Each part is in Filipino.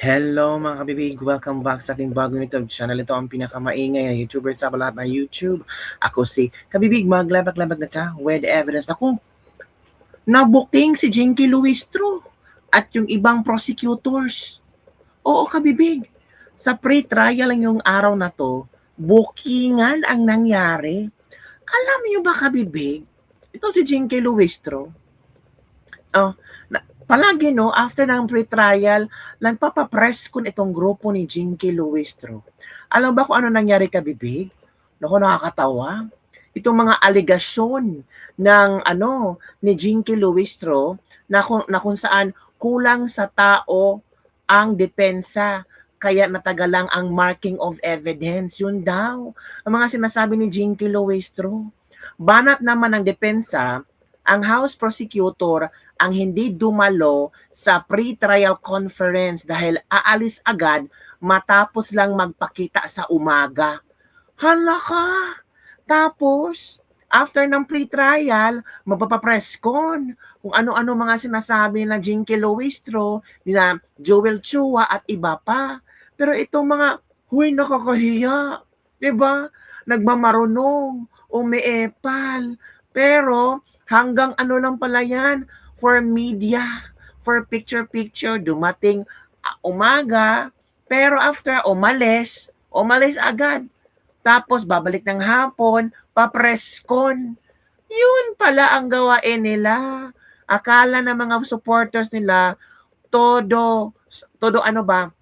Hello mga kabibig! Welcome back sa ating bagong YouTube channel. Ito ang pinakamaingay na YouTuber sa lahat ng YouTube. Ako si Kabibig, maglabag-labag na ta with evidence. Ako, nabuking si Jinky Luistro at yung ibang prosecutors. Oo kabibig, sa pre-trial lang yung araw na to, bookingan ang nangyari. Alam niyo ba kabibig, ito si Jinky Luistro, oh, palagi no, after ng pre-trial, nagpapapress kun itong grupo ni Jinky Luistro. Alam ba kung ano nangyari kabibig? Naku, nakakatawa. Itong mga aligasyon ng ni Jinky Luistro na kung saan kulang sa tao ang depensa kaya natagalang ang marking of evidence. Yun daw ang mga sinasabi ni Jinky Luistro. Banat naman ng depensa, ang House Prosecutor ang hindi dumalo sa pre-trial conference dahil aalis agad matapos lang magpakita sa umaga. Hala ka! Tapos, after ng pre-trial, magpapapress con kung ano-ano mga sinasabi na Jinky Luistro, nila Joel Chua at iba pa. Pero itong mga, huy, nakakahiya. Diba? Nagmamarunong, umiepal. Pero, hanggang ano lang pala yan, for media, for picture-picture, dumating umaga, pero after umalis agad. Tapos babalik ng hapon, papreskon. Yun pala ang gawain nila. Akala ng mga supporters nila, todo ano ba,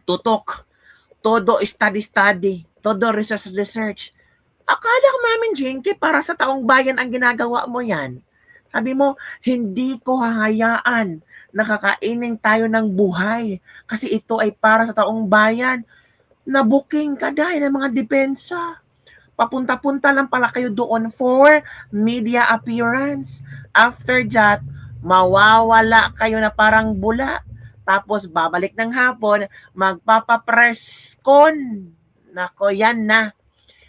tutok, todo study, todo research. Akala ko namin, Jinky, para sa taong bayan ang ginagawa mo yan. Sabi mo, hindi ko hahayaan na kakainin tayo ng buhay kasi ito ay para sa taong bayan. Nabuking ka dahil ng mga depensa. Papunta-punta lang pala kayo doon for media appearance. After that, mawawala kayo na parang bula. Tapos babalik ng hapon, magpapapress con. Nako, yan na.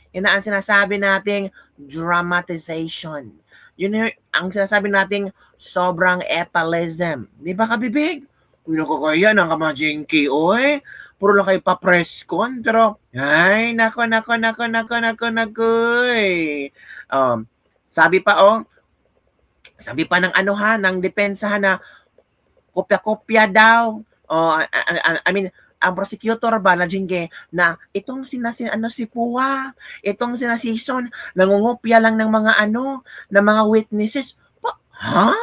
Yan na ang sinasabi nating dramatization. Yun ang sinasabi nating sobrang epalism. Di ba kabibig? Uy, nakakaya ng mga Jinky, oy. Puro lang kayo pa-press con. Pero, ay, nako. Sabi pa ng ng depensa na kopya-kopya daw. I mean, ang prosecutor ba na Jinky na itong si Puwa, itong Season, nangungopya lang ng mga ng mga witnesses. Ha?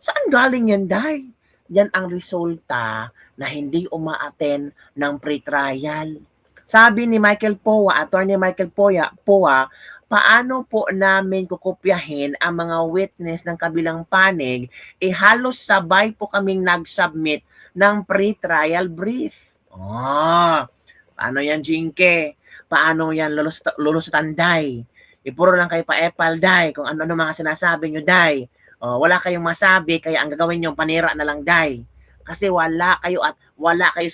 Saan galing yan, Day? Yan ang resulta na hindi umaaten ng pre-trial. Sabi ni Michael Powa, Attorney Michael Powa, paano po namin kukopyahin ang mga witness ng kabilang panig, halos sabay po kaming nag-submit ng pre-trial brief. Paano yan, Jinky? Paano yan, lulusutan, Day? Puro lang kayo pa-epal, Day, kung ano-ano mga sinasabi nyo, Day. Wala kayong masabi, kaya ang gagawin nyo, panira na lang, Day. Kasi wala kayo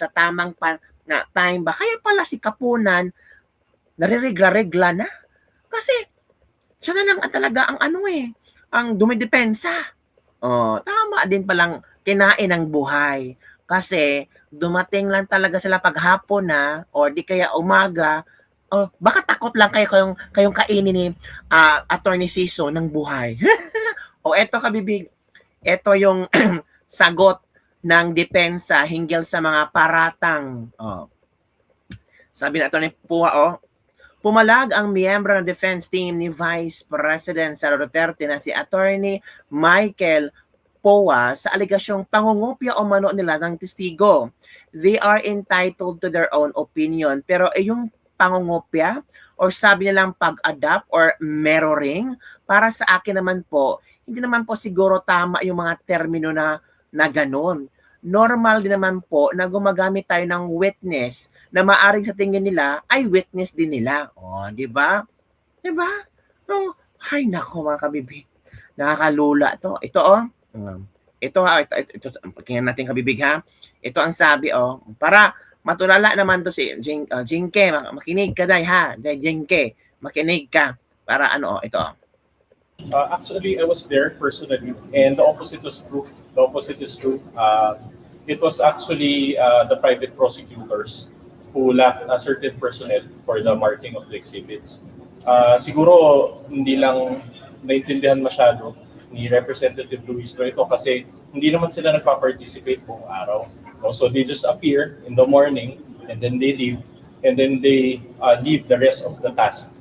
sa tamang time ba? Kaya pala si Kapunan, nariregla-regla na. Kasi, siya na lang talaga ang ang dumidepensa. Tama din palang kinain ng buhay. Kasi, dumating lang talaga sila paghapon na, o di kaya umaga, baka takot lang kayong kainin ni Attorney Siso ng buhay. Eto kabibig, eto yung sagot ng depensa hinggil sa mga paratang. Sabi na Attorney Puwa, pumalag ang miyembro ng defense team ni Vice President Sara Duterte na si Attorney Michael Powa sa aligasyong pangungopya o mano nila ng testigo. They are entitled to their own opinion. Pero yung pangungopya or sabi nilang pag-adapt or mirroring, para sa akin naman po, hindi naman po siguro tama yung mga termino na ganun. Normal din naman po na gumagamit tayo ng witness na maaring sa tingin nila ay witness din nila. Di ba? Di ba? Ay nako mga kabibig. Nakakalula to. Ito ito pakinggan natin kabibig ha. Ito ang sabi para matulala naman to si Jinky, makinig ka Day ha. Jinky, makinig ka para ito. Actually, I was there personally, and the opposite was true. The opposite is true. it was actually the private prosecutors who lacked a certain personnel for the marking of the exhibits. Siguro hindi lang naintindihan masyado ni Representative Luis ito kasi hindi naman sila nagpa-participate buong araw. No? So they just appear in the morning and then they leave and then they leave the rest of the task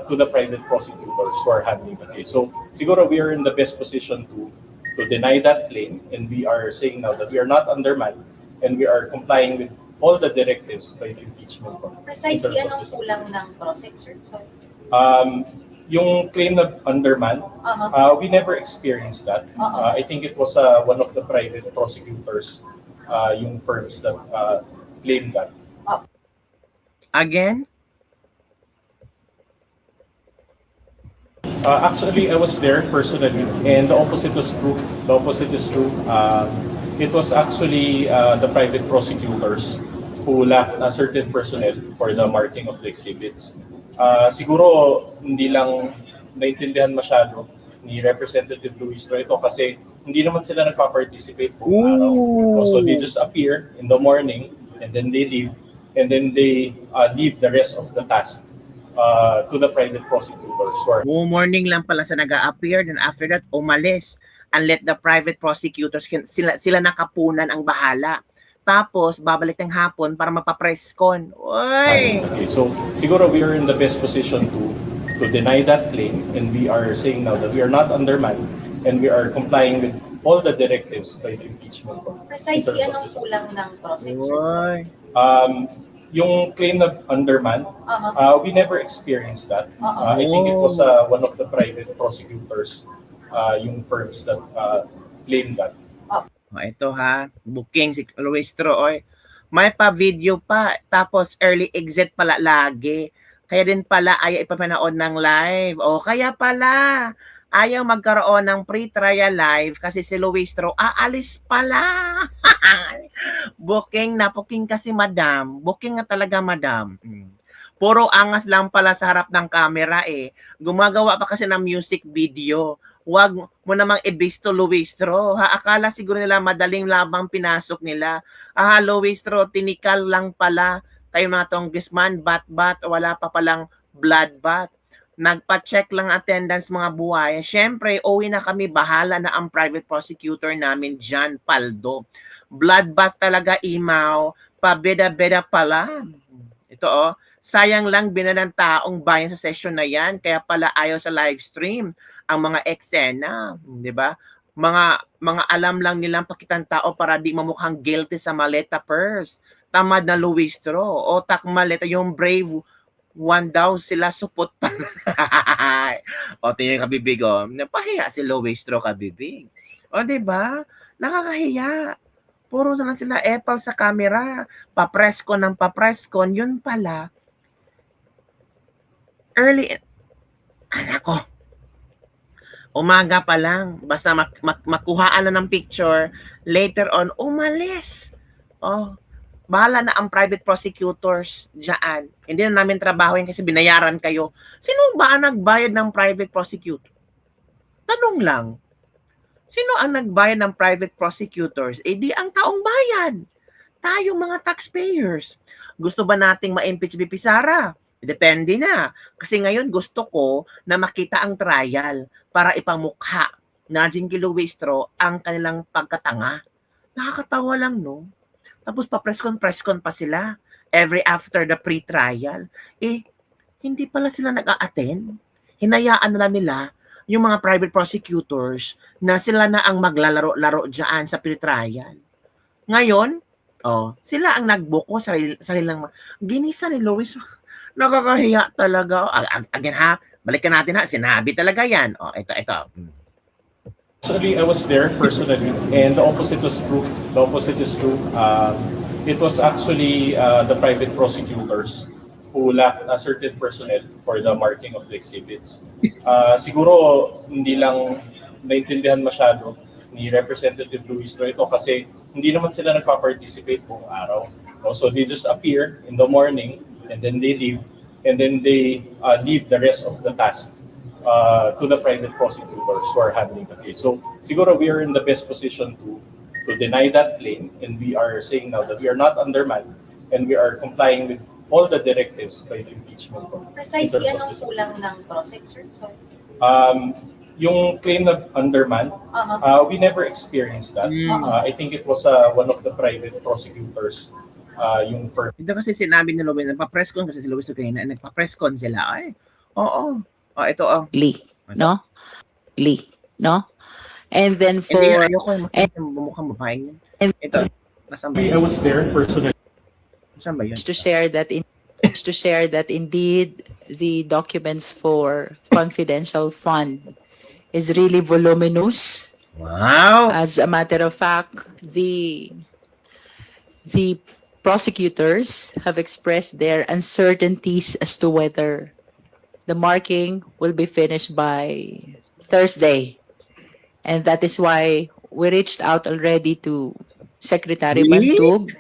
to the private prosecutors who are handling the case. So siguro we are in the best position to deny that claim, and we are saying now that we are not undermanned and we are complying with all the directives by the impeachment court. Precisely anong kulang ng process, sir? Sorry. Yung claim na undermanned, we never experienced that. I think it was one of the private prosecutors, yung firms that claimed that. Again? Actually, I was there personally, and the opposite was true. The opposite is true. It was actually the private prosecutors who lacked a certain personnel for the marking of the exhibits. Siguro hindi lang naintindihan masyado ni Representative Luis ito kasi hindi naman sila nagpa-participate buong araw. So they just appear in the morning and then they leave and then they leave the rest of the task to the private prosecutors. Morning lang pala sa nag-a-appear, then after that, umalis and let the private prosecutors, sila nakapunan ang bahala. Tapos, babalik ng hapon para mapapress con. Oy! Okay, so siguro we are in the best position to deny that claim, and we are saying now that we are not undermanned and we are complying with all the directives by the impeachment court. Precisely anong kulang ng process, sir? Oy! Yung claim na undermanned, we never experienced that. I think it was one of the private prosecutors, yung firms that claimed that. Ito ha, booking si Luis Troy. May pa-video pa, tapos early exit pala lagi. Kaya din pala ayaw ipapanood ng live. O kaya pala, ayaw magkaroon ng pre-trial live kasi si Luis Troy aalis pala. Booking na, booking kasi madam. Booking nga talaga madam. Puro angas lang pala sa harap ng camera eh. Gumagawa pa kasi ng music video. Huwag mo namang i-base Luistro. Akala siguro nila madaling labang pinasok nila. Luistro, tinikal lang pala. Kayo mga congressman, bat-bat, wala pa palang bloodbath. Nagpa-check lang attendance mga buhay. Siyempre, uwi na kami, bahala na ang private prosecutor namin, John Paldo. Bloodbath talaga, imaw. Pabeda-beda pala. Ito sayang lang binan ng taong bayan sa session na yan, kaya pala ayaw sa live stream ang mga eksena, di ba? Mga alam lang nilang pakitang tao para di mamukhang guilty sa maleta purse. Tamad na Luistro. Otak maleta, yung brave one daw sila supot pa. O, tingnan yung kabibig, napahiya si Luistro kabibig. O, di ba? Nakakahiya. Puro na lang sila epal sa camera. Papreskon ng papreskon. Yun pala. Early, anak ko. Umaga pa lang, basta makuhaan na ng picture, later on, umalis. Bahala na ang private prosecutors dyan. Hindi na namin trabaho yan kasi binayaran kayo. Sino ba ang nagbayad ng private prosecutor? Tanong lang. Sino ang nagbayad ng private prosecutors? Di ang taong bayan. Tayo mga taxpayers. Gusto ba nating ma-impeach BP Sara? Depende na. Kasi ngayon gusto ko na makita ang trial para ipamukha na Jinky Luistro ang kanilang pagkatanga. Nakakatawa lang, no? Tapos pa-press-con pa sila every after the pre-trial. Hindi pala sila nag-a-attend. Hinayaan na nila yung mga private prosecutors na sila na ang maglalaro-laro dyan sa pre-trial. Ngayon, sila ang nagbuko sarilang ginisa ni Luis. Nakakahiya talaga. Again ha, balikan natin ha. Sinabi talaga yan. Ito. Actually, I was there personally, and the opposite was true. The opposite is true. It was actually the private prosecutors who lacked a certain personnel for the marking of the exhibits. Siguro hindi lang naintindihan masyado ni Representative Luis ito kasi hindi naman sila nagpa-participate buong araw. So they just appear in the morning and then they leave, and then they leave the rest of the task to the private prosecutors who are handling the case. So siguro we are in the best position to to deny that claim, and we are saying now that we are not undermanned and we are complying with all the directives by the impeachment court. Precisely, In terms of anong this. kulang ng process, sir? Sorry. Yung claim na undermanned, we never experienced that. I think it was one of the private prosecutors, yung first. Ito kasi sinabi ni Luis, nagpa-press con kasi si Luis kanina, nagpa-press con sila. Ay, oo. Ito, Lee, no? Lee, no? And then Hindi, for ayoko yung mukhang babae niyan. Ito, nasaan ba I yun? was there personally. Nasaan ba yun? to share that indeed the documents for confidential fund is really voluminous. Wow! As a matter of fact, the prosecutors have expressed their uncertainties as to whether the marking will be finished by Thursday. And that is why we reached out already to Secretary Really? Bantug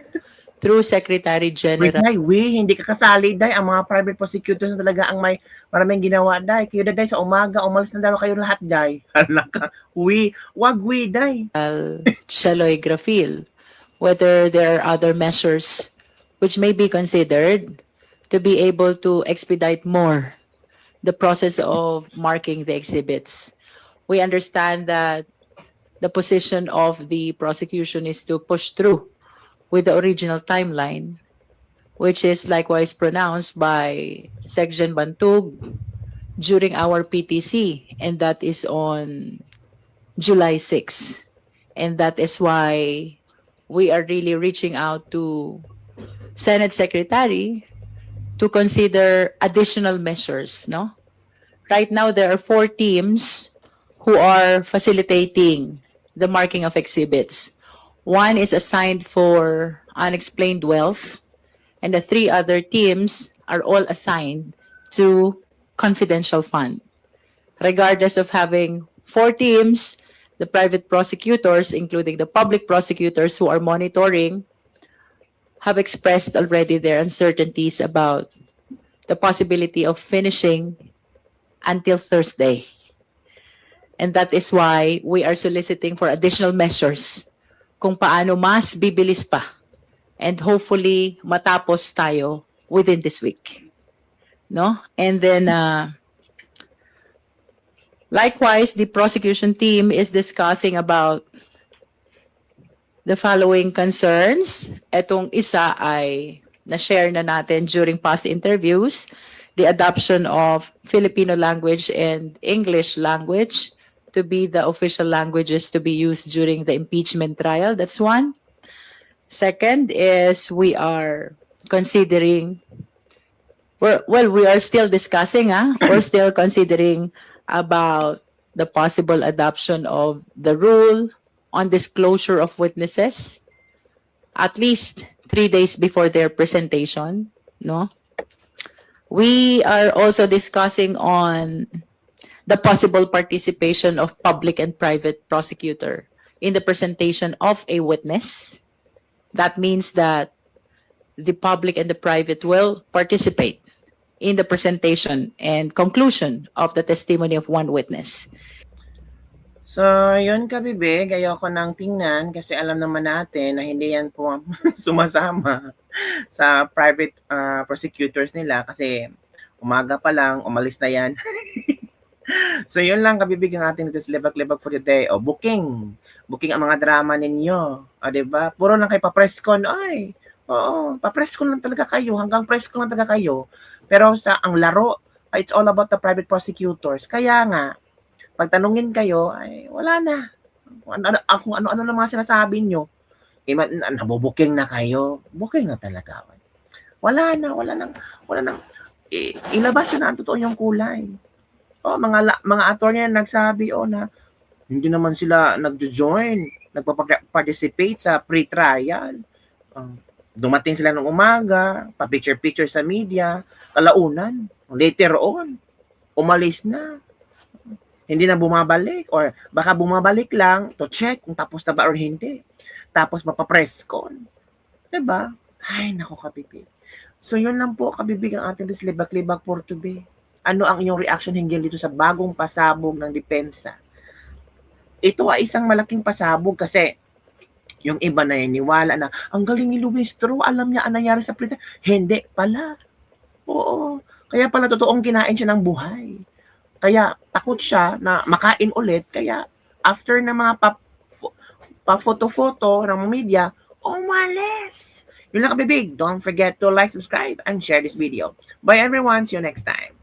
through Secretary Wait, General Day, hindi ka kasali, Day. Ang mga private prosecutors na talaga ang may maraming ginawa, Day. Kayo, Day, sa umaga, umalis na daw kayo lahat, Day. Hala ka. Wag, Day. Chaloy Grafil, whether there are other measures which may be considered to be able to expedite more the process of marking the exhibits. We understand that the position of the prosecution is to push through with the original timeline, which is likewise pronounced by Section Bantug during our PTC, and that is on July 6. And that is why we are really reaching out to Senate Secretary to consider additional measures, no? Right now, there are 4 teams who are facilitating the marking of exhibits. 1 is assigned for unexplained wealth, and the 3 other teams are all assigned to confidential fund. Regardless of having 4 teams, the private prosecutors, including the public prosecutors who are monitoring, have expressed already their uncertainties about the possibility of finishing until Thursday. And that is why we are soliciting for additional measures kung paano mas bibilis pa and hopefully matapos tayo within this week. No? And then likewise, the prosecution team is discussing about the following concerns. Etong isa ay na-share na natin during past interviews, the adoption of Filipino language and English language to be the official languages to be used during the impeachment trial. That's 1. Second is we are considering, we are still discussing, we're still considering about the possible adoption of the rule on disclosure of witnesses at least 3 days before their presentation, no? We are also discussing on the possible participation of public and private prosecutor in the presentation of a witness. That means that the public and the private will participate in the presentation and conclusion of the testimony of one witness. So, yun kabibig, ayoko nang tingnan kasi alam naman natin na hindi yan po sumasama sa private prosecutors nila kasi umaga pa lang, umalis na yan. So, yun lang kabibig ang ating this lebak-lebak for the day. O, booking ang mga drama ninyo. O, diba? Puro lang kayo pa-presscon. Ay, oo, pa-presscon lang talaga kayo. Hanggang presscon lang talaga kayo. Pero sa ang laro, it's all about the private prosecutors. Kaya nga, pagtanungin kayo, ay wala na. Kung ano-ano lang mga sinasabi nyo. Nabubuking na kayo. Booking na talaga. Wala nang ilabas yun na ang totoo yung kulay. Mga attorney na nagsabi na hindi naman sila nagjo-join, nagpa-participate sa pre-trial. Dumating sila ng umaga, pa-picture sa media, kalaunan, later on, umalis na. Hindi na bumabalik or baka bumabalik lang to check kung tapos na ba or hindi. Tapos mapa-press con. Diba? Ay, naku kabibig. So yun lang po kabibig ang ating libak-libak for today. Ano ang iyong reaction hinggil dito sa bagong pasabog ng depensa? Ito ay isang malaking pasabog kasi Yung iba na naniniwala na, ang galing ni Luis Tro, alam niya ang nangyari sa plita. Hindi pala. Oo. Kaya pala totoong kinain siya ng buhay. Kaya takot siya na makain ulit. Kaya after na mga pa-photo-photo ng media, umalis. Yun lang kabibig. Don't forget to like, subscribe, and share this video. Bye everyone. See you next time.